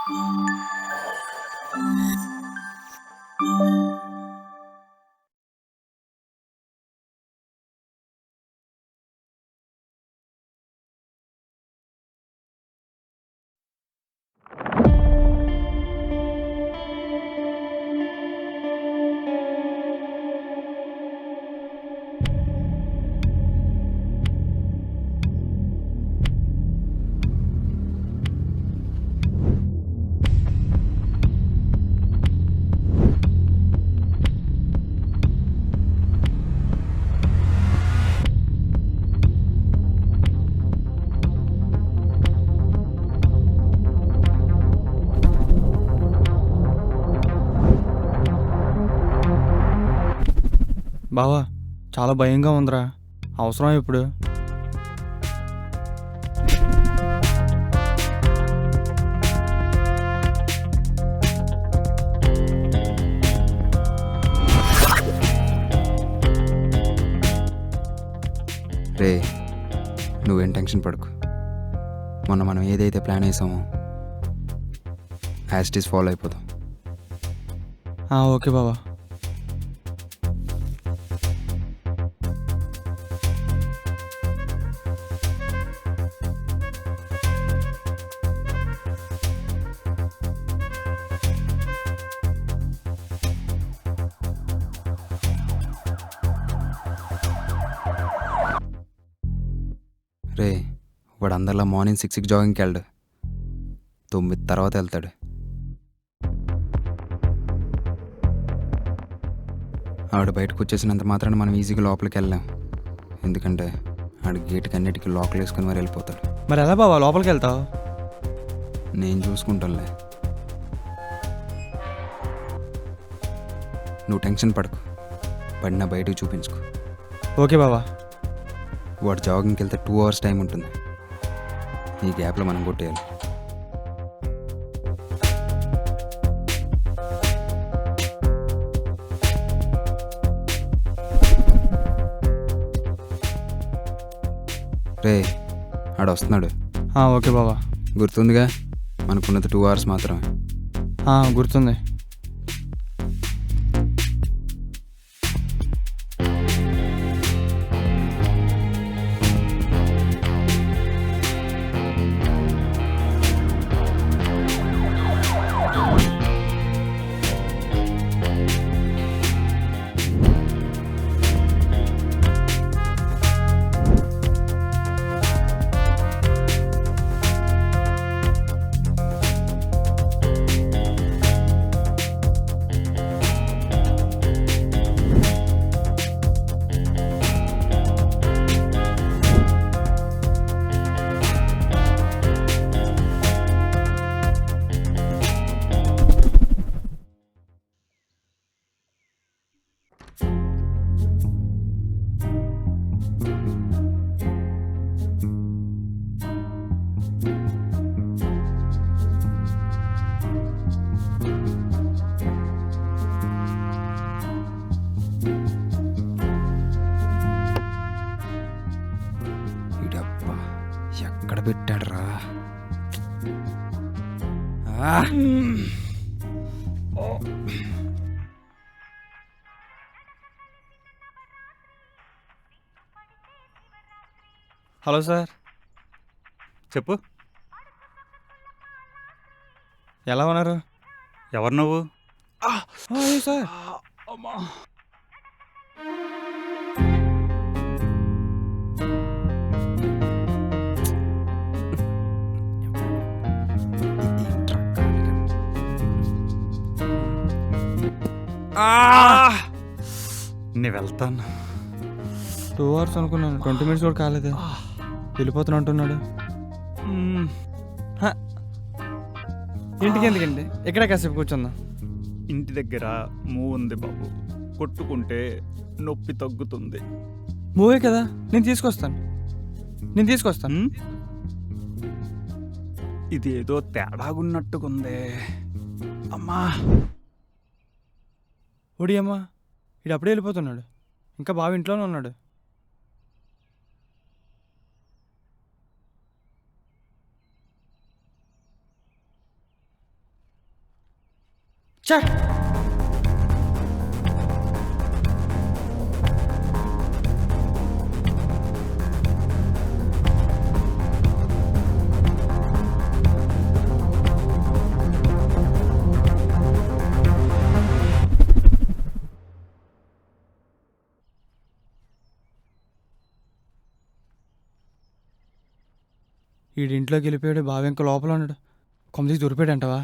బావా చాలా భయంగా ఉందిరా. అవసరం ఇప్పుడు? రే, నువ్వేం టెన్షన్ పడకు. మొన్న మనం ఏదైతే ప్లాన్ వేసామో యాజ్ ఇట్ ఈస్ ఫాలో అయిపోతాం. ఓకే బావా. రే, వాడు అందరిలా మార్నింగ్ 6కి జాగింగ్కి వెళ్ళడు, 9 తర్వాత వెళ్తాడు. ఆవిడ బయటకు వచ్చేసినంత మాత్రాన మనం ఈజీగా లోపలికి వెళ్ళాం. ఎందుకంటే ఆడు గేట్కి అన్నిటికీ లోకల్ వేసుకుని మరి వెళ్ళిపోతాడు. మరి ఎలా బావా లోపలికి వెళ్తావు? నేను చూసుకుంటానులే, నువ్వు టెన్షన్ పడకు. పడినా బయటకు చూపించుకో. ఓకే బావా. వాడు జాగింగ్కి వెళ్తే 2 hours టైం ఉంటుంది. ఈ గ్యాప్లో మనం కొట్టేయాలి. రే, ఆడు వస్తున్నాడు. ఓకే బావా. గుర్తుందిగా, మనకున్నది 2 hours మాత్రమే. గుర్తుంది. ఎక్కడ పెట్టాడురా? Hello sir. చెప్పు. ఎలా ఉన్నారు? ఎవరు నువ్వు? సార్. నేను వెళ్తాను. 2 hours అనుకున్నాను, 20 minutes కూడా కాలేదు. వెళ్ళిపోతున్నా అంటున్నాడు. ఇంటికి ఎందుకండి, ఇక్కడే కాసేపు కూర్చుందాం. ఇంటి దగ్గర మూవ్ ఉంది బాబు, కొట్టుకుంటే నొప్పి తగ్గుతుంది. మూవే కదా, నేను తీసుకొస్తాను. ఇది ఏదో తేడాగున్నట్టుకుందే. అమ్మా ఒడి అమ్మా, ఇడు అప్పుడే వెళ్ళిపోతున్నాడు. ఇంకా బావ ఇంట్లోనే ఉన్నాడు. ఛే! ఈడింట్లోకి వెళ్ళిపోయాడు, బావ ఇంకా లోపల ఉన్నాడు. కొమ్మదికి దొరికిపోయాడంటవా?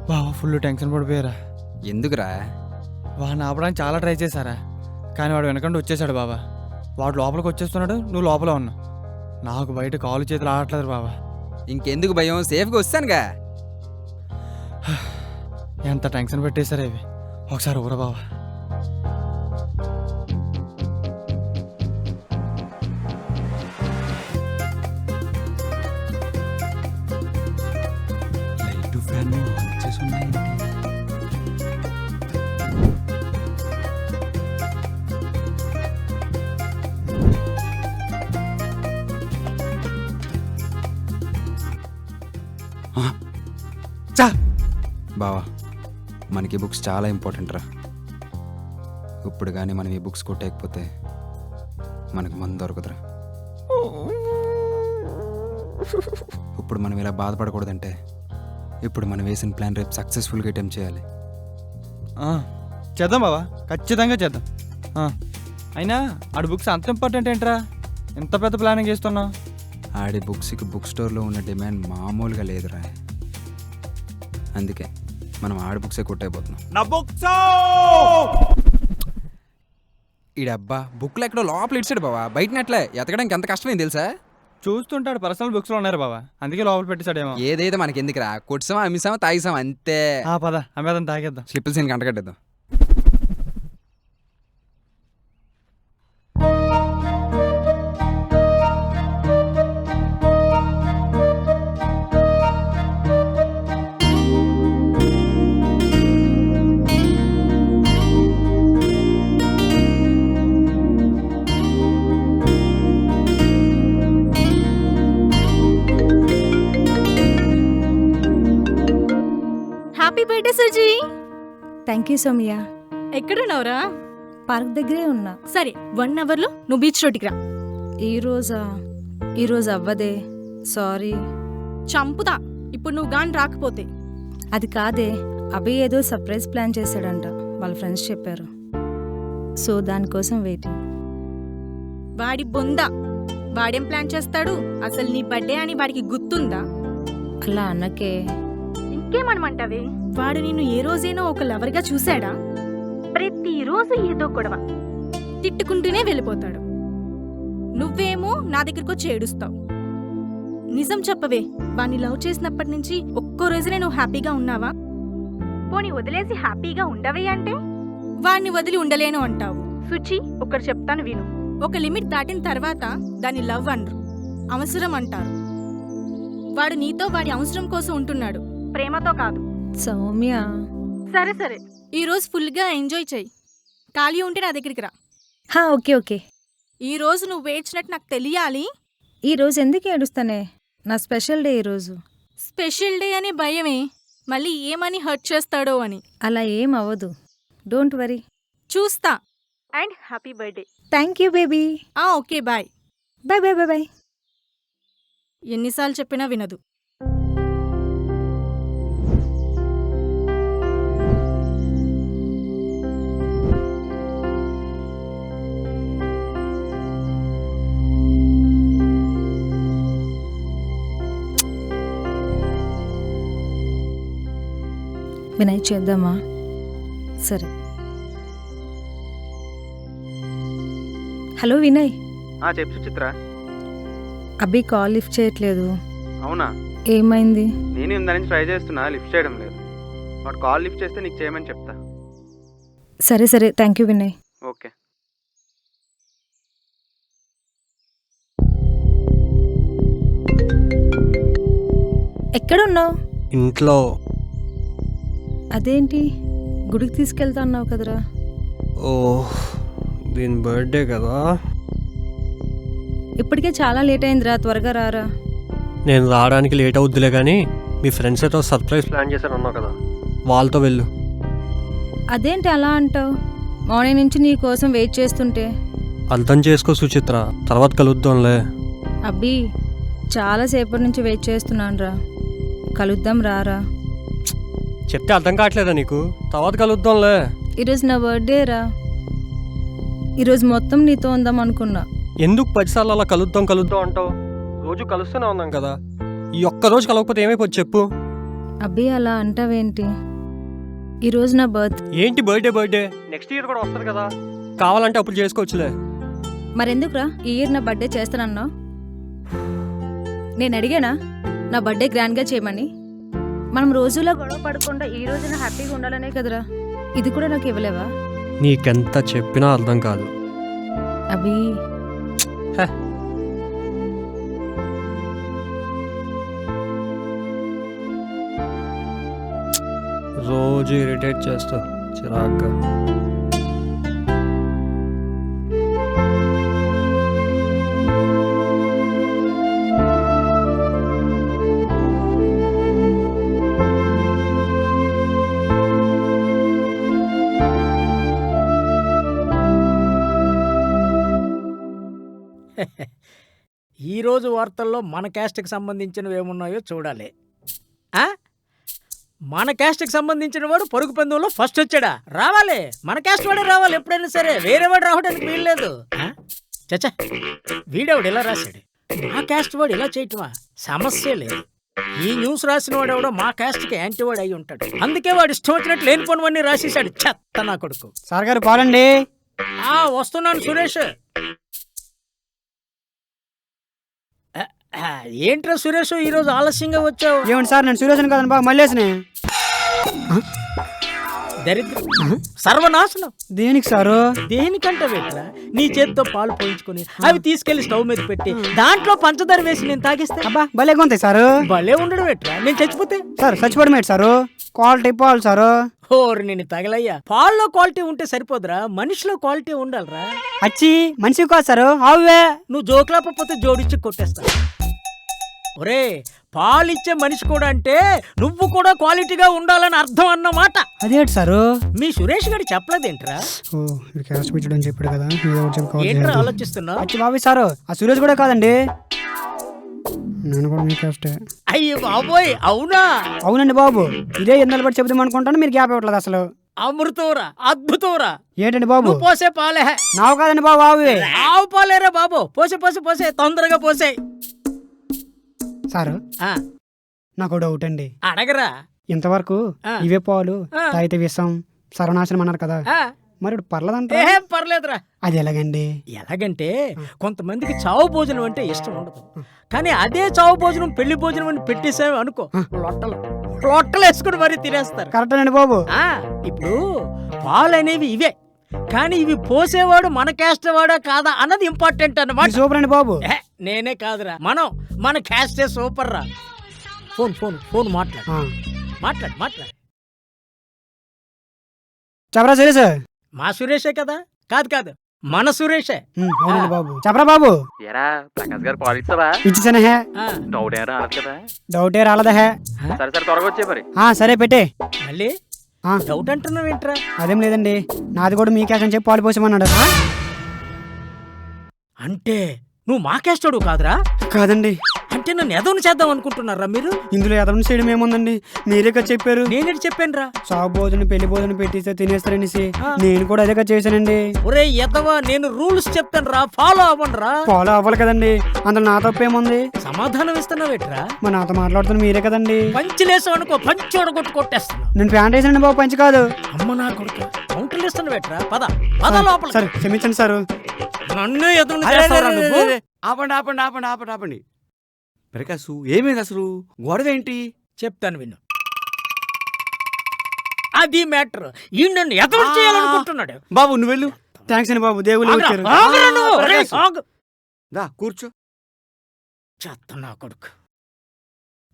బావ ఫుల్ టెన్షన్ పడిపోయారా. ఎందుకురా? వాడిని ఆపడానికి చాలా ట్రై చేశారా, కానీ వాడు వెనకండి వచ్చేసాడు బావా. వాడు లోపలికి వచ్చేస్తున్నాడు, నువ్వు లోపల ఉన్నావు. నాకు బయట కాలు చేతులు ఆడట్లేదు బావా. ఇంకెందుకు భయం, సేఫ్గా వస్తానుగా. ఎంత టెన్షన్ పెట్టేశారా ఇవి. ఒకసారి ఊర బావా. లైట్ ఫ్యాన్ ఆన్ చేసి ఉన్నాయేంటి? బావా, మనకి బుక్స్ చాలా ఇంపార్టెంట్ రా. ఇప్పుడు కానీ మనం ఈ బుక్స్ కొట్టేయకపోతే మనకు మందు దొరకదురా. ఇప్పుడు మనం ఇలా బాధపడకూడదంటే ఇప్పుడు మనం వేసిన ప్లాన్ రేపు సక్సెస్ఫుల్గా అటెంప్ట్ చేయాలి. చేద్దాం బావా, ఖచ్చితంగా చేద్దాం. అయినా ఆడి బుక్స్ అంత ఇంపార్టెంట్ ఏంట్రా, ఎంత పెద్ద ప్లానింగ్ చేస్తున్నావు? ఆడి బుక్స్కి బుక్ స్టోర్లో ఉన్న డిమాండ్ మామూలుగా లేదురా. అందుకే మనం ఆడి బుక్సే కొట్టైపోతున్నాం. నా బుక్స్ ఈ డబ్బా బుక్లో ఎక్కడో లోపల ఇచ్చాడు బావా, బయటనట్లే ఎతకడానికి ఎంత కష్టమైంది తెలుసా? చూస్తుంటాడు పర్సనల్ బుక్స్లో ఉన్నారు బావా, అందుకే లోపల పెట్టేశాడేమో. ఏదైతే మనకి ఎందుకురా, కొట్సామా అమ్మిసామా తాగిసామా అంతే. పద అమ్మేదని తాగేద్దాం. స్లిప్పులు సీన్ కంటగట్టేద్దాం. Happy birthday Suji. Thank you Sowmya. ఎక్కడున్నావురా? పార్క్ దగ్గరే ఉన్నా. సరే 1 అవర్లో నువ్వు బీచ్ రోడ్డుకి రా. ఈరోజు అవ్వదే, సారీ. చంపుతా ఇప్పుడు నువ్వు గాని రాకపోతే. అది కాదే, అభి ఏదో సర్ప్రైజ్ ప్లాన్ చేశాడంట, వాళ్ళ ఫ్రెండ్స్ చెప్పారు. సో దానికోసం వెయిటింగ్. వాడి బొందా, వాడేం ప్లాన్ చేస్తాడు? అసలు నీ బర్త్డే అని వాడికి గుర్తుందా? అలా అన్నకే. ఇంకేమనమంటావే? వాడు నిన్ను ఏ రోజైనా ఒక లవర్గా చూశాడా? ప్రతిరోజు ఏదో గొడవ, తిట్టుకుంటూనే వెళ్ళిపోతాడు. నువ్వేమో నా దగ్గరకు వచ్చి ఏడుస్తావు. నిజం చెప్పవే, వాణ్ణి లవ్ చేసినప్పటి నుంచి ఒక్కో రోజునే నువ్వు హ్యాపీగా ఉన్నావా? పోనీ వదిలేసి హ్యాపీగా ఉండవే అంటే వాణ్ణి వదిలి ఉండలేను అంటావు. సుచి, ఒకటి చెప్తాను విను. ఒక లిమిట్ దాటిన తర్వాత దాన్ని లవ్ అనరు, అవసరం అంటారు. వాడు నీతో వాడి అవసరం కోసం ఉంటున్నాడు, ప్రేమతో కాదు. సౌమ్య, సరే సరే, ఈరోజు ఫుల్గా ఎంజాయ్ చెయ్యి. ఖాళీ ఉంటే నా దగ్గరికి రా. ఓకే. ఈరోజు నువ్వు ఏడ్చినట్టు నాకు తెలియాలి. ఈరోజు ఎందుకు ఏడుస్తానే, నా స్పెషల్ డే ఈరోజు. స్పెషల్ డే అనే భయమే, మళ్ళీ ఏమని హర్ట్ చేస్తాడో అని. అలా ఏం అవ్వదు, డోంట్ వరీ. చూస్తా. And happy birthday. Thank you baby. Okay, bye. Bye bye bye bye. ఎన్నిసార్లు చెప్పినా వినదు. వినయ్ చేద్దామా? సరే. హలో వినయ్. చెప్పు చిత్ర. అభి కాల్ లిఫ్ట్ చేయట్లేదు. అవునా? ఏమైంది? నేను దాని నుంచి ట్రై చేస్తున్నా, లిఫ్ట్ చేయడం లేదు. వాడు కాల్ లిఫ్ట్ చేస్తే నీకు చేయమని చెప్తా. సరే సరే, థ్యాంక్ యూ వినయ్. ఓకే. ఎక్కడున్నావు? ఇంట్లో. అదేంటి, గుడికి తీసుకెళ్తా అన్నావు కదరా? ఓ దీని బర్త్డే కదా. ఇప్పటికే చాలా లేట్ అయిందిరా, త్వరగా రారా. నేను రావడానికి లేట్ అవుద్దిలే కానీ మీ ఫ్రెండ్స్ అయితే సర్ప్రైజ్ ప్లాన్ చేశాను అన్నావు కదా, వాళ్ళతో వెళ్ళు. అదేంటి అలా అంటావు? మార్నింగ్ నుంచి నీ కోసం వెయిట్ చేస్తుంటే. అర్థం చేసుకో సుచిత్ర, తర్వాత కలుద్దాంలే. అబ్బి చాలాసేపటి నుంచి వెయిట్ చేస్తున్నాను రా, కలుద్దాం రారా. చెప్తే అర్థం కావట్లేదా నీకు? తర్వాత కలుద్దాంలే. ఈరోజు నా బర్త్డే రా, ఈరోజు మొత్తం నీతో ఉందాం అనుకున్నా. ఎందుకు 10 సార్లు అలా కలుద్దాం కలుద్దాం అంటావు? రోజు కలుస్తూనే ఉన్నాం కదా, ఈ ఒక్క రోజు కలవకపోతే ఏమైపోద్ది చెప్పు. అబ్బి అలా అంటావేంటి? ఈరోజు నా ఏంటి బర్త్డే నెక్స్ట్ ఇయర్ కూడా వస్తుంది కదా, కావాలంటే అప్పుడు చేసుకోవచ్చులే. మరెందుకురా ఈ ఇయర్ నా బర్త్డే చేస్తానన్నావు? నేను అడిగానా నా బర్త్డే గ్రాండ్గా చేయమని? మనం రోజులో గొడవ పడకుండా ఈ రోజున హ్యాపీగా ఉండాలనే కదరా, ఇది కూడా నాకు ఇవ్వలేవా? నీకెంత చెప్పినా అర్థం కాదు. అభి హ. రోజు ఇరిటేట్ చేస్తా చిరాగ్గా. ఈరోజు వార్తల్లో మన క్యాస్ట్కి సంబంధించినవి ఏమున్నాయో చూడాలి. ఆ? మన క్యాస్ట్కి సంబంధించిన వాడు పరుగు పందెంలో ఫస్ట్ వచ్చాడా? రావాలి, మన క్యాస్ట్ వాడే రావాలి ఎప్పుడైనా సరే, వేరే వాడు రావడానికి వీల్లేదు. చచ్చా, వీడెవడు ఇలా రాశాడు, మా క్యాస్ట్ వాడు ఇలా చేయటమా? సమస్య లేదు. ఈ న్యూస్ రాసిన వాడు ఎవడో మా క్యాస్ట్కి యాంటీ వాడు అయి ఉంటాడు, అందుకే వాడు ఇష్టం వచ్చినట్టు లేనిపోనివన్నీ రాసేసాడు. చెత్త నా కొడుకు. సార్ గారు పాలండి. వస్తున్నాను సురేష్. ఏంట్రా సురేష్ ఈరోజు ఆలస్యంగా వచ్చావు? ఏమండి సార్, నేను సురేషన్ కదండి బాబు, మల్లేసినే. దరిద్రం, సర్వనాశనం. దేనికి సారు? దేనికంటే పెట్టరా, నీ చేతితో పాలు పోయించుకొని అవి తీసుకెళ్లి స్టవ్ మీద పెట్టి దాంట్లో పంచదార వేసి నేను తాగిస్తే అబ్బా భలే కొంతాయి సారు. భలే ఉండడం పెట్టరా, నేను చచ్చిపోతే? సార్ చచ్చిపోవడం ఏంటి సారు? క్వాలిటీ పాలు సారు. ఓరి నేను తగలయ్యా, పాల్లో క్వాలిటీ ఉంటే సరిపోదురా, మనిషిలో క్వాలిటీ ఉండాలరా. అచ్చి మనిషి కాదు సారు, ఆవువే. నువ్వు జోకులాపకపోతే జోడిచ్చి కొట్టేస్తా. ఒరే, పాలిచ్చే మనిషి కూడా అంటే నువ్వు కూడా క్వాలిటీగా ఉండాలని అర్థం అన్నమాట. అదేంటి సారు? మీ సురేష్ గారు చెప్పలేదేంట్రా? ఓ క్యాస్ట్ పెట్టడం చెప్పాడు కదా, ఏంట్రా ఆలోచిస్తున్నావు? అచ్చి బాబు సారు, ఆ సురేష్ కూడా కాదండి, నేను కూడా మీ క్యాస్టే. అయ్యో బాబోయ్, అవునా? అవునండి బాబు, ఇదే ఎన్నెల పట్టి చెబుదాం అనుకుంటాను, మీరు గ్యాప్ ఇవ్వట్లేదు అసలు. అమృతోరా, అద్భుతోరా. ఏంటండి బాబు? నువ్వు పోసే పాలే. నావు కాదండి బాబు, ఆవువే. ఆవు పాలేరా బాబు, పోసే పోసే పోసే, తొందరగా పోసే. సారు నాకు డౌట్ అండి, అడగరా. ఇంతవరకు ఇవే పాలు తాగితే విషం సర్వనాశనం అన్నారు కదా, మరి ఇప్పుడు పర్లేదంట? ఏం పర్లేదురా. అది ఎలాగండి? ఎలాగంటే కొంతమందికి చావు భోజనం అంటే ఇష్టం ఉండదు, కానీ అదే చావు భోజనం పెళ్లి భోజనం అని పెట్టేసావు అనుకో, లొట్టలు వేసుకుని మరీ తినేస్తారు. కరెక్ట్ అండి బాబు. ఇప్పుడు పాలు అనేవి ఇవే, కానీ ఇవి పోసేవాడు మన క్యాస్ట్ వాడా కాదా అన్నది ఇంపార్టెంట్ అన్నమాట. సూపర్ అండి బాబు. నేనే కాదురా, మన క్యాస్టే సూపర్ రా. ఫోన్ ఫోన్ ఫోన్ మాట్లాడు మాట్లాడు మాట్లాడు. చెప్పరా సురేష్? మా సురేషే కదా? కాదు కాదు, మన సురేషే. అవునండి బాబు. చెప్పరా బాబు? ఏరా ప్రకాష్ గారు కాల్ ఇస్తావా? ఇచ్చేసానే. హే డౌట్ ఏం రాలేదు కదా? డౌటే రాలేదా? హే సరే సరే త్వరగా వచ్చే మరి. సరే పెట్టే. మళ్ళీ డౌట్ అంటున్నావు ఏంట్రా? అదేం లేదండి, నాది కూడా మీ క్యాస్ట్ అని చెప్పి పాలు పోసామన్నాడు. అంటే నువ్వు మా క్యాస్టోడు కాదురా? కాదండి. అంటే నన్ను ఎదవని చేద్దాం అనుకుంటున్నారా మీరు? ఇందులో ఎదవని చేయడం ఏముందండి, మీరే కదా చెప్పారు. నేనేది చెప్పాను రా? చావు భోజనం పెళ్లి భోజనం పెట్టిస్తే తినేస్తారనేసి నేను కూడా అదే చేశానండి. ఒరే ఎదవా, నేను రూల్స్ చెప్తాను రా, ఫాలో అవ్వండి రా. ఫాలో అవ్వాలి కదండి, అందులో నా తప్పేముంది? సమాధానం ఇస్తున్నావేట్రా? మరి నాతో మాట్లాడుతున్న మీరే కదండి. పంచి లేసావు అనుకో, పంచి ఒడగొట్టు కొట్టేస్తున్నా. నేను ప్యాంట్ వేసానండి బాబు, పంచి కాదు. అమ్మ నా కొడుకు, కౌంటర్లు ఇస్తున్నావేట్రా? పద పద లోపల. సరే క్షమించండి సారు. నన్ను ఎదురు చేస్తావురా నువ్వు? ఆపండి ఆపండి ఆపండి ఆపండి ఆపండి. ప్రకాశ్ ఏమైంది అసలు, గొడవ ఏంటి? చెప్తాను విను. అది మ్యాటర్. ఈ నన్ను ఎదురు చేయాలనుకుంటున్నాడు. బాబు నువ్వు వెళ్ళు. థ్యాంక్స్ అండి బాబు, దేవుళ్ళు వచ్చారు. దా కూర్చో. చెత్త నా కొడుకు.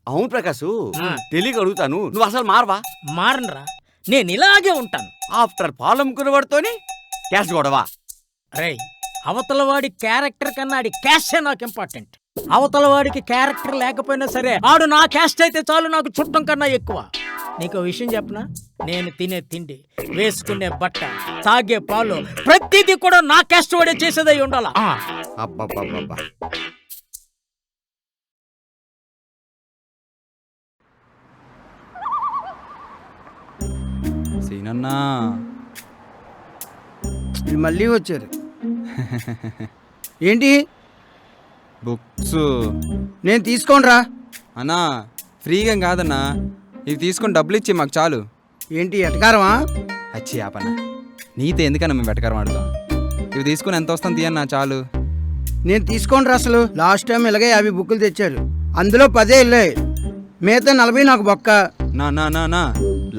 అవును ప్రకాశ్, తెలియక అడుగుతాను, నువ్వు అసలు మారవా? మారనరా, నేను ఇలాగే ఉంటాను. ఆఫ్టర్ పాలు అమ్ముకున్న వాడితోని క్యాష్ గొడవ. రేయ్, అవతల వాడి క్యారెక్టర్ కన్నా ఆడి క్యాస్టే నాకు ఇంపార్టెంట్. అవతల వాడికి క్యారెక్టర్ లేకపోయినా సరే ఆడు నా క్యాస్ట్ అయితే చాలు, నాకు చుట్టం కన్నా ఎక్కువ. నీకు విషయం చెప్పనా, నేను తినే తిండి, వేసుకునే బట్ట, తాగే పాలు ప్రతిదీ కూడా నా క్యాస్ట్ వాడే చేసేదై ఉండాలా. అబ్బబ్బబ్బబ్బా. సీనన్నా మళ్ళీ వచ్చారు. ఏంటి? బుక్స్ నేను తీసుకోనరా. అన్నా ఫ్రీగా కాదన్నా, ఇవి తీసుకొని డబ్బులు ఇచ్చి మాకు చాలు. ఏంటి ఎటకారమా? అచ్చి ఆపన్నా, నీతో ఎందుకన్నా మేము వెటకారం ఆడతాం. ఇవి తీసుకుని ఎంత వస్తాను తీయన్నా చాలు. నేను తీసుకోనరా అసలు. లాస్ట్ టైం ఇలాగే 50 బుక్కులు తెచ్చారు, అందులో 10 వెళ్ళాయి, మిగతా 40 నాకు బొక్క. నా నా నా నా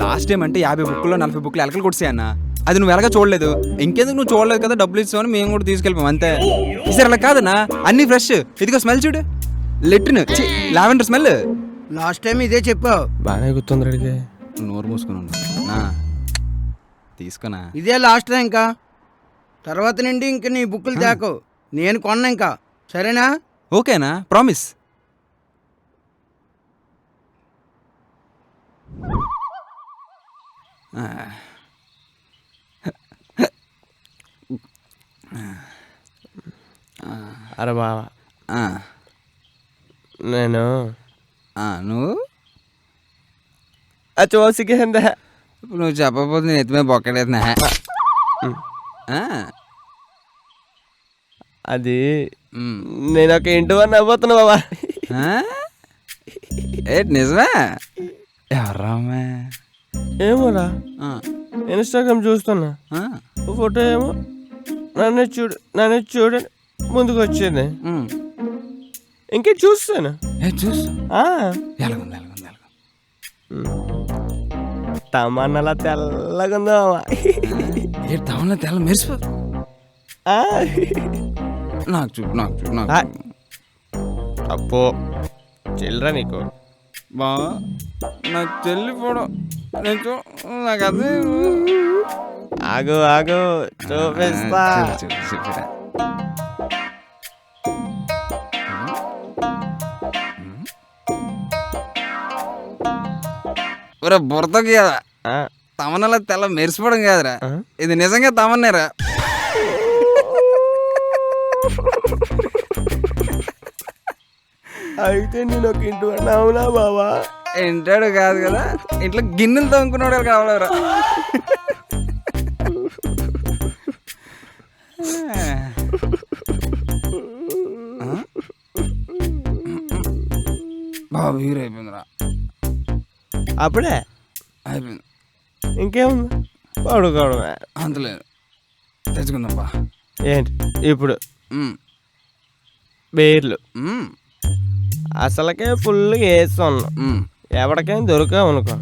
లాస్ట్ టైం అంటే 50 బుక్కుల్లో 40 బుక్కులు ఎలకలు కొట్టాయి అన్న. అది నువ్వు ఎలాగ చూడలేదు, ఇంకెందుకు నువ్వు చూడలేదు కదా, డబ్బులు ఇస్తామని మేము కూడా తీసుకెళ్ళిపోం అంతే. ఈసారి అలా కాదన్నా, అన్ని ఫ్రెష్. ఇదిగో స్మెల్ చూడు, latrine lavender smell. Last time ఇదే చెప్పావు. బాగానే గుర్తుంది అడిగే. నోరు మూసుకుని నా తీసుకున్నా. ఇదే లాస్ట్ టైం, ఇంకా తర్వాత నుండి ఇంక నీ బుక్కులు తేకవు, నేను కొన్నా ఇంకా, సరేనా? ఓకేనా, ప్రామిస్. అరే బావా, నేను నువ్వు చూసికేందా నువ్వు చెప్పకపోతే నేను ఎత్తుమే బొక్కలేదు. అది నేను ఒక ఇంటి వాడిని అయిపోతున్నా బాబా. ఏంటి నిజమే? ఎవరమ్మే? ఏమోరా, ఇన్స్టాగ్రామ్ చూస్తున్నా, ఫోటో ఏమో నన్ను చూడని ముందుకు వచ్చింది. ఇంకే చూస్తాను. తమన్నలా తెల్లగా ఉందా తమన్నా తెల్ల మెరిసిపోదు. నాకు చూపు, నాకు చూపు, నాకు అప్పో చెల్లరా నీకు బా. నాకు చెల్లిపోవడం నాకు అదే. ఆగు ఆగు చూపిస్తా. ఒరే బుర్రతోకి కదా, తమన్నలా తెల్ల మెరిసిపోవడం కాదురా, ఇది నిజంగా తమన్నేరా. అయితే నేను ఒక ఇంటి వాడిని అవునా బాబా? ఇంటాడు కాదు కదా, ఇంట్లో గిన్నెలు తోముకున్నాడు కావాలరా. బాబు హీరో అయిపోయిందిరా. అప్పుడే అయిపోయింది. ఇంకేముంది, పడుకోవడమే. అంతలేదు, తెచ్చుకుందాం బా. ఏంటి ఇప్పుడు? బీర్లు అసలకే ఫుల్గా వేస్తున్నాం, ఎవరికైనా దొరికావు అనుకో,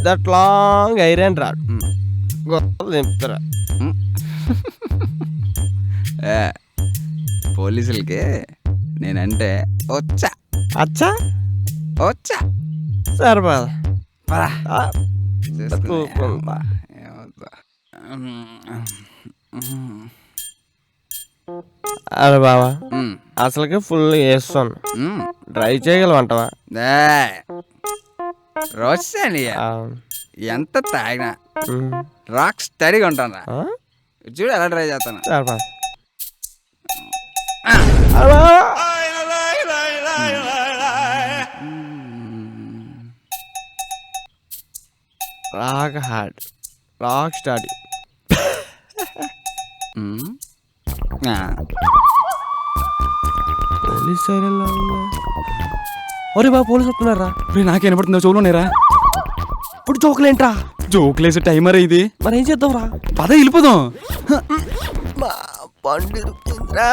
దట్ లాంగ్ ఐరన్ రాడ్ గొప్పలు దింపుతారా. పోలీసులకి నేనంటే వచ్చా అచ్చా వచ్చా సరిపదా. అరే బావా, అసలుకే ఫుల్ వేస్తాను, డ్రై చేయగలవంటవా? రోషని ఎంత తాగినా రాక్ స్టడీగా ఉంటాను. చూడు ఎలా ట్రై చేస్తాను. Rock hard, rock study. Police సైరన్లో ఉందా? ఒరే బాబు, పోలీసు వస్తున్నారా? నాకు వినపడుతుందా? చూడలేరా? ఇప్పుడు జోకులేంట్రా? జోకులేసే టైమరా ఇది. మరి ఏం చేద్దాంరా? పద వెళ్ళిపోదాం. పండు ఇరుక్కుందిరా.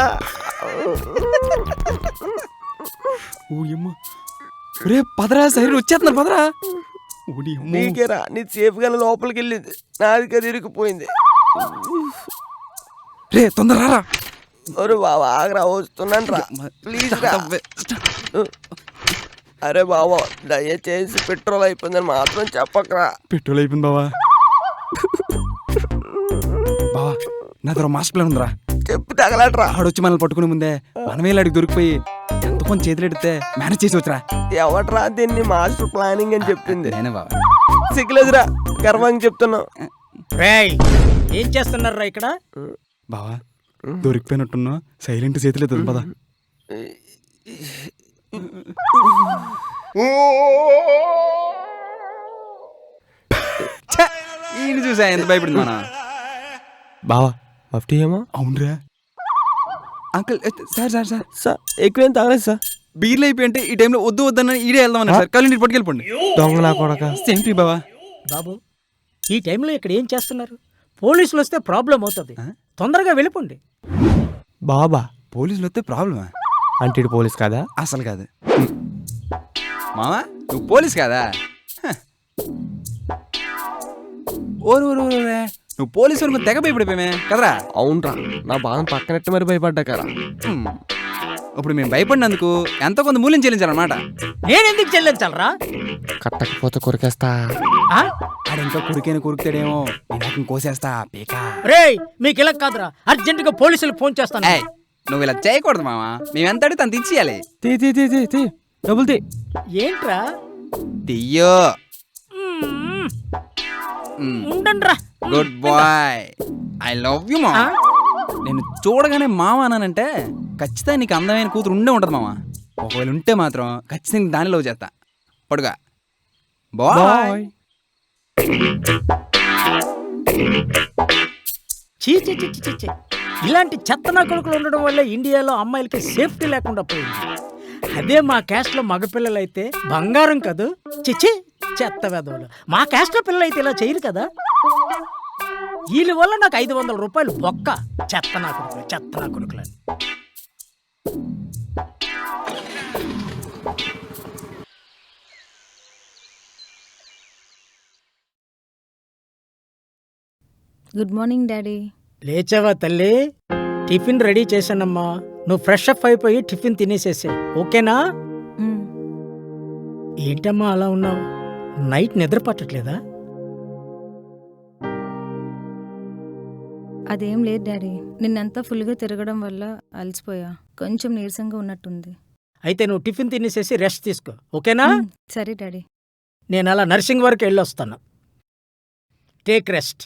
రే పదరా, సైరన్ వచ్చేస్తున్నారు పదరా. నీకేరా, నీ సేఫ్ గా లోపలికి వెళ్ళింది, నాది కదా ఇరుక్కుపోయింది. రే తొందరరా. ఒరే బాబా ఆగరా, వస్తున్నాను రా, ప్లీజ్ రా. అరే బాబా దయచేసి పెట్రోల్ అయిపోయిందని మాత్రం చెప్పకరా. పెట్రోల్ అయిపోయింది బావా. నా దగ్గర మాస్టర్ ప్లాన్ ఉందిరా. చెప్పు తగలట్రా. ఆడొచ్చి మనల్ని పట్టుకునే ముందే మనమే అడిగి దొరికిపోయి ఎంత కొంచెం చేతులు ఎడితే మేనేజ్ చేసి వచ్చరా. ఎవట్రా దీన్ని మాస్టర్ ప్లానింగ్ అని చెప్పింది? నేనే బావా. సిగ్గులేదురా, గర్వంగా చెప్తున్నావు. రేయ్ ఏం చేస్తున్నారా ఇక్కడ? బావా దొరికిపోయినట్టున్నా సైలెంట్ చేతులు ఎత్తుంది పదా. ఈయన చూసా ఎంత భయపడింది మన బావా మఫ్టీ ఏమో. అవునరా uncle. Sir sir sir sir ఎక్కువేం తాగలేదు సార్. బీర్లు అయిపోయి అంటే ఈ టైంలో వద్దు వద్దన్న ఈడే వెళ్దామన్నా సార్. కళ్ళు పట్టుకెళ్ళిపోండి. దొంగ నా కొడక. సేంటి బావా. బాబు ఈ టైంలో ఇక్కడ ఏం చేస్తున్నారు? పోలీసులు వస్తే ప్రాబ్లం అవుతుంది, తొందరగా వెళ్ళిపోండి. బాబా పోలీసులు వస్తే ప్రాబ్లమా? అంటే ఇటు పోలీస్ కాదా? అసలు కాదు మావా, నువ్వు పోలీస్ కాదా? ఓరు ఓరు ఓరే, నువ్వు పోలీసు వరకు తెగ భయపడిపోయామే కదరా. అవునరా, నా బాధను పక్కనట్టు మరి భయపడ్డా కదా. ఇప్పుడు మేము భయపడినందుకు ఎంతో కొంత మూల్యం చెల్లించాలన్నమాట. నేనెందుకు చెల్లించాలరా? కట్టకపోతే కొరికేస్తా. ఆడ ఇంకా కురికైనా కొరుకుతాడేమో, నేను కోసేస్తా పీకా. రేయ్ మీకు ఇలా కాదురా, అర్జెంటుగా పోలీసులకు ఫోన్ చేస్తాను. నువ్వు ఇలా చేయకూడదు మామా, మేము ఎంత అడిగితే అంత ఇచ్చేయాలి. తీ డబుల్ తీ. ఏంట్రా? తీయో. ఉండండిరా. Good boy, I love you మామా. నేను చూడగానే మామ అన్నానంటే ఖచ్చితంగా నీకు అందమైన కూతురు ఉండే ఉంటుంది మామ. ఒకవేళ ఉంటే మాత్రం ఖచ్చితంగా దాని లవ్ చేస్తా. పడుగా బాయ్. చీ చీ చీ చీ చీ. ఇలాంటి చెత్తనా కొడుకులు ఉండడం వల్ల ఇండియాలో అమ్మాయిలకి సేఫ్టీ లేకుండా పోయింది. అదే మా క్యాస్ట్లో మగపిల్లలు అయితే బంగారం కదూ. చిచ్చి చెత్త వెదవులు. మా క్యాస్ట్లో పిల్లలు అయితే ఇలా చేయరు కదా. వీళ్ళ వల్ల నాకు 500 రూపాయలు బొక్క. చెత్తనా కొడుకులని. Good morning daddy. లేచావా తల్లి? టిఫిన్ రెడీ చేశానమ్మా. నువ్వు ఫ్రెష్ అప్ అయిపోయి టిఫిన్ తినేసేసే, ఓకేనా? ఏంటమ్మా అలా ఉన్నావు? నైట్ నిద్ర పట్టట్లేదా? అదేం లేదు డాడీ, నిన్నంతా ఫుల్గా తిరగడం వల్ల అలసిపోయా, కొంచెం నీరసంగా ఉన్నట్టుంది. అయితే నువ్వు టిఫిన్ తినేసేసి రెస్ట్ తీసుకో, ఓకేనా? సరే డాడీ. నేను అలా నర్సింగ్ వరకు వెళ్ళొస్తాను. Take rest.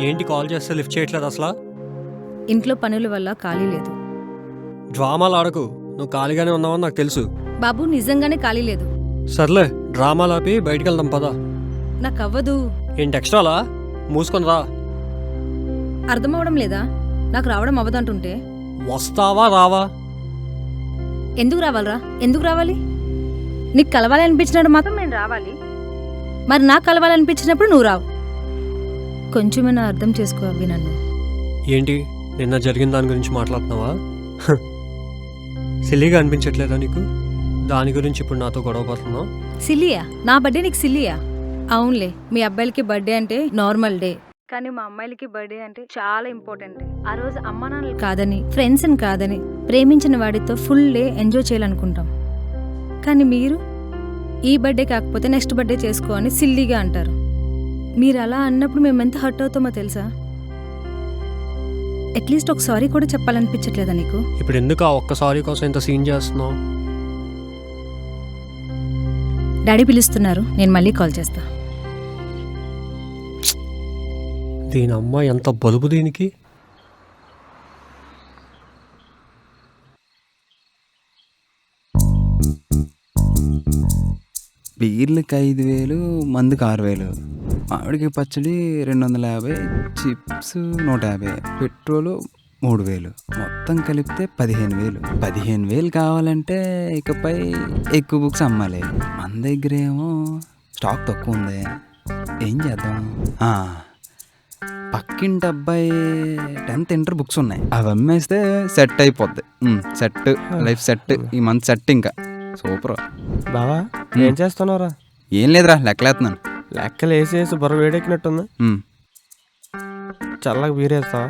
ఏంటి కాల్ చేస్తే లిఫ్ట్ చేయట్లేదు అసలు? ఇంట్లో పనుల వల్ల ఖాళీ లేదు. డ్రామాలు ఆడకు, నువ్వు ఖాళీగానే ఉన్నావని నాకు తెలుసు. బాబు నిజంగానే ఖాళీ లేదు. సర్లే డ్రామాలు ఆపి బయటికి వెళ్దాం పదా. నాకు అవ్వదు. ఏంటి ఎక్స్ట్రాలా? మూసుకొని రా. అర్థం అవడం లేదా? నాకు రావడం అవ్వదంటుంటే. వస్తావా రావా? ఎందుకు రావాలరా? ఎందుకు రావాలి? నీకు కలవాలి అనిపించినప్పుడు మాత్రం నేను రావాలి, మరి నాకు కలవాలనిపించినప్పుడు నువ్వు రావు. కొంచెమైనా అర్థం చేసుకో అవి నన్ను. ఏంటి నిన్న జరిగిన దాని గురించి మాట్లాడుతున్నావా? సిల్లీగా అనిపించట్లేదా నీకు? దాని గురించి ఇప్పుడు నాతో గొడవ పడుతున్నావు? సిల్లియా? నా బర్త్డే నీకు సిల్లియా? అవునులే, మీ అబ్బాయిలకి బర్త్డే అంటే నార్మల్ డే, కానీ మా అమ్మాయిలకి బర్త్డే అంటే చాలా ఇంపార్టెంట్ డే. ఆ రోజు అమ్మా నాన్నలు కాదని, ఫ్రెండ్స్ని కాదని, ప్రేమించిన వాడితో ఫుల్ డే ఎంజాయ్ చేయాలనుకుంటాం. కానీ మీరు ఈ బర్త్డే కాకపోతే నెక్స్ట్ బర్త్డే చేసుకో అని సిల్లీగా అంటారు. మీరు అలా అన్నప్పుడు మేము ఎంత హర్ట్ అవుతామో తెలుసా? అట్లీస్ట్ ఒక సారీ కూడా చెప్పాలనిపించట్లేదా నీకు? ఇప్పుడు ఎందుకు ఆ ఒక్క సారీ కోసం ఇంత సీన్ చేస్తున్నావు? డాడీ పిలుస్తున్నారు, నేను మళ్ళీ కాల్ చేస్తా. దీని అమ్మ ఎంత బలుపు దీనికి. బీర్లకి 5,000, మందుకి 6,000. మామిడికాయ పచ్చడి 250, చిప్స్ 150, పెట్రోలు 3000, మొత్తం కలిపితే 15,000. 15,000 కావాలంటే ఇకపై ఎక్కువ బుక్స్ అమ్మాలి. మన దగ్గర ఏమో స్టాక్ తక్కువ ఉంది. ఏం చేద్దాం? పక్కింటి అబ్బాయి 10th ఇంటర్ బుక్స్ ఉన్నాయి, అవి అమ్మేస్తే సెట్ అయిపోద్ది. Set, life set. ఈ మంత్ సెట్ ఇంకా సూపర్. బావా ఏం చేస్తున్నావురా? ఏం లేదురా, లెక్కలేస్తున్నాను. లెక్కలు వేసేసి బుర్ర వేడెక్కినట్టుంది. చల్లగా బీరేస్తావా?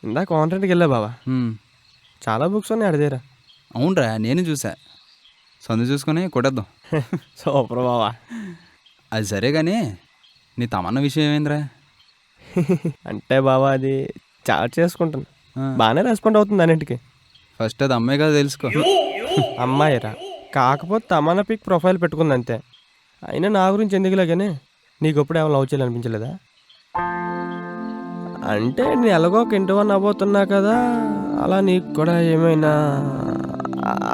ఇందాక కాంట్రాక్ట్కి వెళ్ళా బావా, చాలా బుక్స్ ఉన్నాయి అడిదేరా. అవునరా, నేను చూసా. సందు చూసుకొని కొట్టేద్దాం. సూపర్ బావా. అది సరే కానీ నీ తమన్న విషయం ఏమైందిరా? అంటే బావా అది చాట్ చేసుకుంటాను, బాగానే రెస్పాండ్ అవుతుంది అన్నింటికి. ఫస్ట్ అది అమ్మాయి కదా తెలుసుకో. అమ్మాయిరా, కాకపోతే తమన్న పిక్ ప్రొఫైల్ పెట్టుకుంది అంతే. అయినా నా గురించి ఎందుకులే కానీ నీకు ఎప్పుడు ఏమైనా లవ్ చేయాలనిపించలేదా? అంటే నేను ఎలాగో ఒక ఇంటి అవ్వబోతున్నా కదా, అలా నీకు కూడా ఏమైనా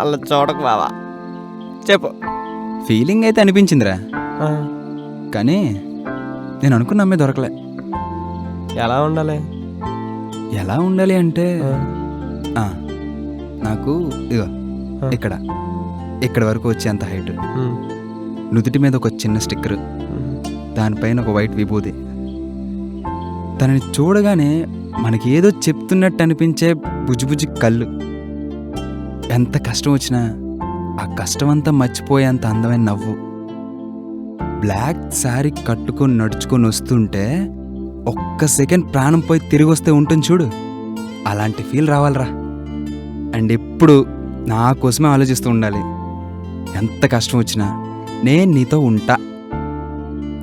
అలా చూడకు బావా, చెప్పు. ఫీలింగ్ అయితే అనిపించిందిరా, కానీ నేను అనుకున్న అమ్మాయి దొరకలే. ఎలా ఉండాలి? ఎలా ఉండాలి అంటే నాకు ఇగో ఇక్కడ వరకు వచ్చేంత హైట్, నుదుటి మీద ఒక చిన్న స్టిక్కర్, దానిపైన ఒక వైట్ విభూది. తనని చూడగానే మనకి ఏదో చెప్తున్నట్టు అనిపించే బుజ్జి కళ్ళు. ఎంత కష్టం వచ్చినా ఆ కష్టమంతా మర్చిపోయేంత అందమైన నవ్వు. బ్లాక్ శారీ కట్టుకొని నడుచుకొని వస్తుంటే ఒక్క సెకండ్ ప్రాణం పోయి తిరిగి వస్తే ఉంటుంది చూడు, అలాంటి ఫీల్ రావాలరా. అండ్ ఎప్పుడు నా కోసమే ఆలోచిస్తూ ఉండాలి. ఎంత కష్టం వచ్చినా నేను నీతో ఉంటా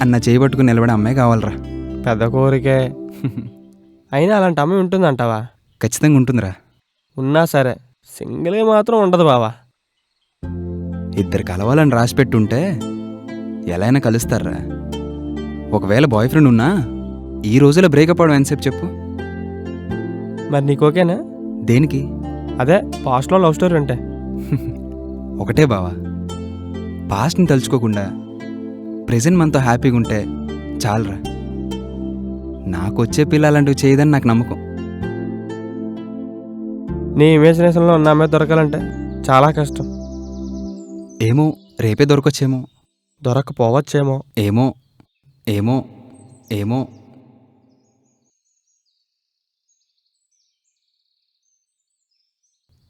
అన్న చేయబట్టుకుని నిలబడే అమ్మాయి కావాలరా. పెద్ద కోరికే. అయినా అలాంటి అమ్మాయి ఉంటుందంటావా? ఖచ్చితంగా ఉంటుందిరా. ఉన్నా సరే సింగిల్గా మాత్రం ఉండదు బావా. ఇద్దరు కలవాలని రాసిపెట్టుంటే ఎలా అయినా కలుస్తారా. ఒకవేళ బాయ్ ఫ్రెండ్ ఉన్నా ఈ రోజులో బ్రేకప్ అవడం ఎంతసేపు చెప్పు? మరి నీకు ఓకేనా? దేనికి? అదే పాస్ట్లో లవ్ స్టోరీ ఉంటే. ఒకటే బావా, పాస్ట్ని తలుచుకోకుండా ప్రెజెంట్ మనతో హ్యాపీగా ఉంటే చాలరా. నాకు వచ్చే పిల్ల అలాంటివి చేయదని నాకు నమ్మకం. నీ ఇమేజినేషన్లో ఉన్న అమ్మాయి దొరకాలంటే చాలా కష్టం. ఏమో రేపే దొరకొచ్చేమో, దొరకపోవచ్చేమో. ఏమో ఏమో ఏమో.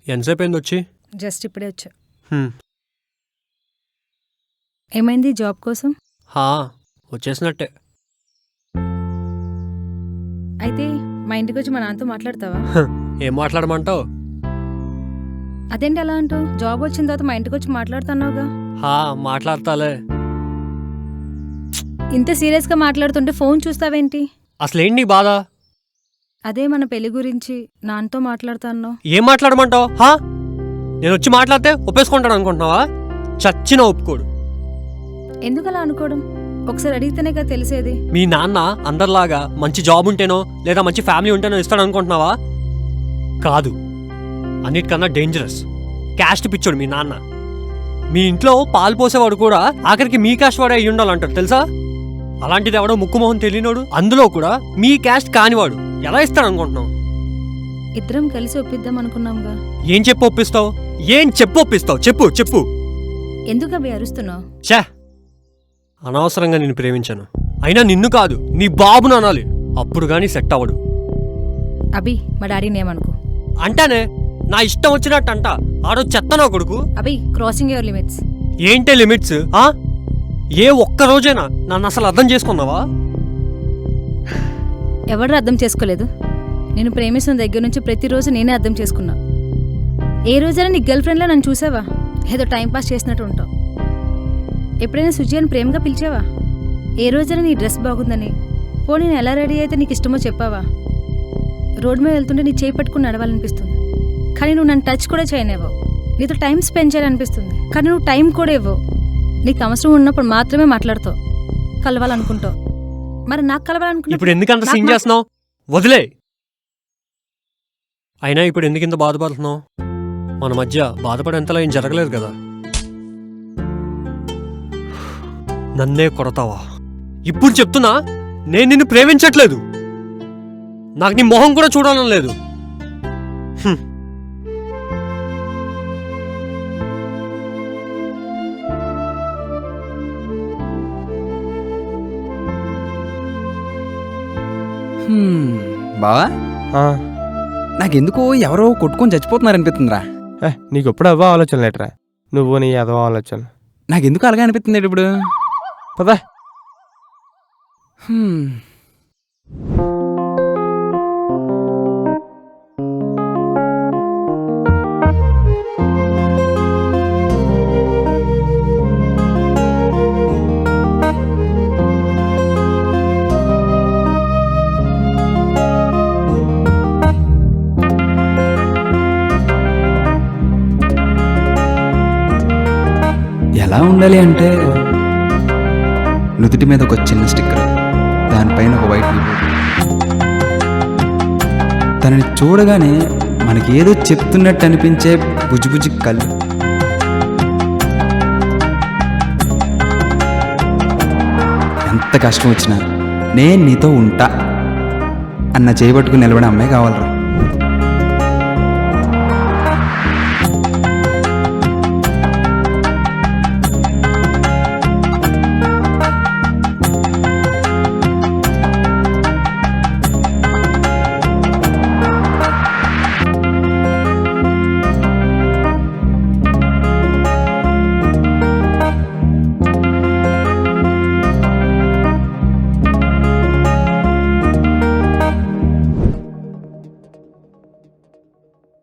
ఎంతసేపు అయింది వచ్చి? జస్ట్ ఇప్పుడే వచ్చా. ఏమైంది జాబ్ కోసం? వచ్చేసినట్టే. అయితే మా ఇంటికి వచ్చి మా నాన్నతో మాట్లాడతావా? ఏం మాట్లాడమంటావు? అదేంటి అలా అంటూ? జాబ్ వచ్చిన తర్వాత మా ఇంటికి వచ్చి మాట్లాడుతున్నావుగా. మాట్లాడతాలే. ఇంత సీరియస్గా మాట్లాడుతుంటే ఫోన్ చూస్తావేంటి? అసలేంటి నీ బాధ? అదే మన పెళ్లి గురించి నాన్నతో మాట్లాడుతాను. ఏం మాట్లాడమంటావు? నేను వచ్చి మాట్లాడితే ఒప్పేసుకుంటాను అనుకుంటున్నావా? చచ్చిన ఒప్పుకోడు. ఎందుకు అలా అనుకోవడం? ఒకసారి అడిగితేనే కదా తెలిసేది. మీ నాన్న అందరిలాగా మంచి జాబ్ ఉంటేనో లేదా మంచి ఫ్యామిలీ ఉంటేనో ఇస్తాడు అనుకుంటున్నావా? కాదు, అన్నిటికన్నా డేంజరస్ క్యాస్ట్ పిచ్చోడు మీ నాన్న. మీ ఇంట్లో పాలు పోసేవాడు కూడా ఆఖరికి మీ క్యాస్ట్ వాడే అయ్యి ఉండాలంటాడు తెలుసా? అలాంటిది ఎవడో ముక్కుమోహన్ తెలియనోడు, అందులో కూడా మీ క్యాస్ట్ కానివాడు ఎలా ఇస్తాడు అనుకుంటున్నావు? ఇద్దరం కలిసి ఒప్పిద్దాం అనుకున్నాంగా. ఏం చెప్పు ఒప్పిస్తావు? చెప్పు చెప్పు. ఎందుకు అవి అరుస్తున్నావు? చా, అనవసరంగా నిన్ను ప్రేమించాను. అయినా నిన్ను కాదు, నీ బాబును అనాలి. అప్పుడు గానీ సెట్ అవ్వడు. అభి, మా డాడీని ఏమనుకో. అంటానే, నా ఇష్టం వచ్చినట్టు అంట. ఆడో చెత్తనా కొడుకు. అభి, క్రాసింగ్ యువర్ లిమిట్స్. ఏంటే లిమిట్స్? ఏ ఒక్క రోజైనా నన్ను అసలు అర్థం చేసుకున్నావా? ఎవరు అర్థం చేసుకోలేదు. నేను ప్రేమిస్తున్న దగ్గర నుంచి ప్రతిరోజు నేనే అర్థం చేసుకున్నా. ఏ రోజైనా నీ గర్ల్ ఫ్రెండ్లో నన్ను చూసావా? ఏదో టైంపాస్ చేసినట్టు ఉంటావు. ఎప్పుడైనా సుజీ అని ప్రేమగా పిలిచావా? ఏ రోజైనా నీ డ్రెస్ బాగుందని, పోనీ నేను ఎలా రెడీ అయితే నీకు ఇష్టమో చెప్పావా? రోడ్ మీద వెళ్తుంటే నీ చేయి పట్టుకుని నడవాలనిపిస్తుంది, కానీ నువ్వు నన్ను టచ్ కూడా చేయనివ్వవు. నీతో టైం స్పెండ్ చేయాలనిపిస్తుంది, కానీ నువ్వు టైం కూడా ఇవ్వవు. నీకు అవసరం ఉన్నప్పుడు మాత్రమే మాట్లాడతావు, కలవాలనుకుంటావు. మరి నాకు కలవాలనుకుంటా. ఇప్పుడు ఎందుకంత సీన్ చేస్తున్నావు? వదిలే. అయినా ఇప్పుడు ఎందుకు ఇంత బాధపడుతున్నావు? మన మధ్య బాధపడేంతలా ఏం జరగలేదు కదా. నన్నే కొడతావా? ఇప్పుడు చెప్తున్నా, నేను నిన్ను ప్రేమించట్లేదు. నాకు నీ మొహం కూడా చూడాలని లేదు. బావా, నాకెందుకో ఎవరో కొట్టుకొని చచ్చిపోతున్నారు అనిపిస్తుందిరా. నీకు ఎప్పుడు అవ్వ ఆలోచన లేటరా, నువ్వు నీ అదవ ఆలోచన. నాకెందుకు అలాగే అనిపిస్తుంది ఇప్పుడు. పదా ఎలా ఉండాలి అంటే, నుదుటి మీద ఒక చిన్న స్టిక్కర్, దానిపైన ఒక వైట్ విబూది. తనని చూడగానే మనకేదో చెప్తున్నట్టు అనిపించే బుజ్జిబుజ్జి కళ్ళు. ఎంత కష్టం వచ్చినా నేను నీతో ఉంటా అన్న చేయబట్టుకుని నిలబడే అమ్మాయి కావాలరా.